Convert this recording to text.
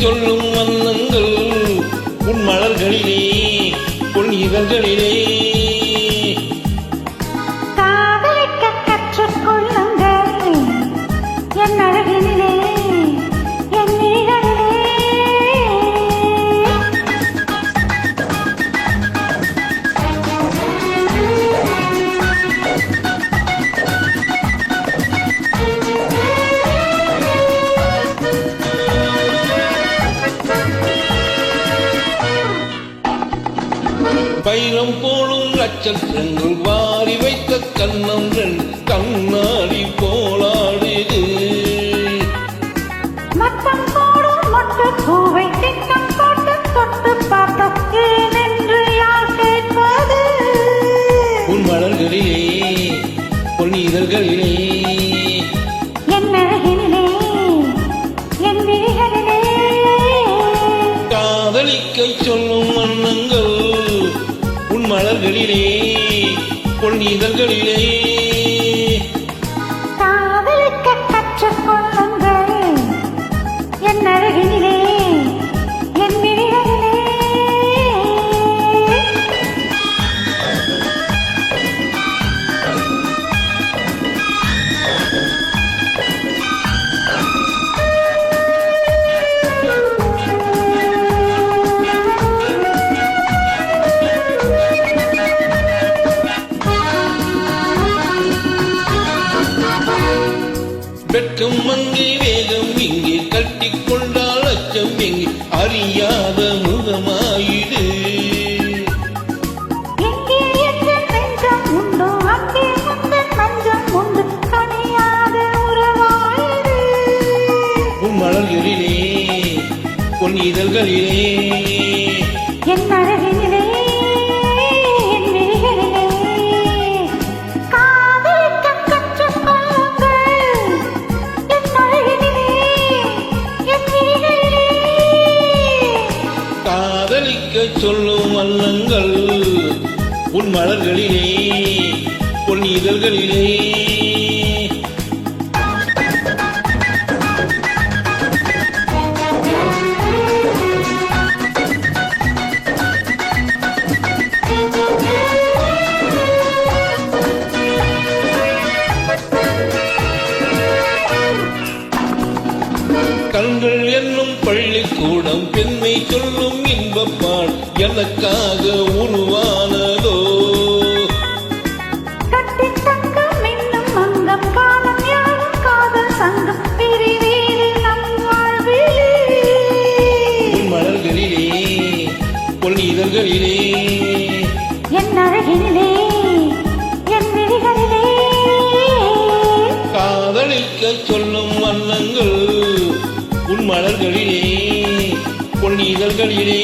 சொல்லும் வண்ணங்கள் உன் மலர்களிலே பொன் இதழ்களிலே காதலிக்க கற்றுக்கொள்ளுங்கள் என் அழகினிலே என் நிழலிலே. பைரம் போலும் நட்சத்திரங்கள் வாரி வைத்த கண்ணங்கள் கண்ணாடி போலாடுது. மத்தம் போடும் மொட்டு பூவை திட்டம் போட்டு தொட்டு பார்த்த ஏனென்று யார் கேட்பது? உன் மலர்களிலே பொன் இதழ்களிலே என் அழகினிலே என் விழிகளிலே காதலிக்க சொல்லும் வண்ணங்கள் உன் மலர்களிலே பொன் இதழ்களிலே காதலிக்க கற்றுக்கொள்ளுங்கள் என் அழகினிலே என் விழிகளிலே. வெட்கம் அங்கே வேகம் இங்கே கட்டிக்கொண்டால் அச்சம் எங்கே அறியாத முகமாயிடு. எங்கே எங்கள் நெஞ்சம் உண்டோ அங்கே முந்தன் மஞ்சம் உண்டு கனியாத உறவாயிடு. உன் மலர்களிலே பொன் இதழ்களிலே என் அழகினிலே என் விழிகளிலே காதலிக்க கற்றுக்கொள்ளுங்கள் என் அழகினிலே என் விழிகளிலே. காதலிக்க சொல்லும் வண்ணங்கள் உன் மலர்களிலே பொன் இதழ்களிலே கண்கள் என்னும் பள்ளிக்கூடம் பெண்மை சொல்லும் இன்பப்பால் எனக்காக உருவானதோ. கட்டித் தங்கம் என்னும் அங்கம் காலம் யாரும் காதல் சங்கம் பிரிவீடு நம் வாழ்விலே. உன் மலர்களிலே பொன் இதழ்களிலே என் அழகினிலே என் விழிகளிலே காதலிக்க சொல்லும் வண்ணங்கள் உன் மலர்களிலே பொன் இதழ்களிலே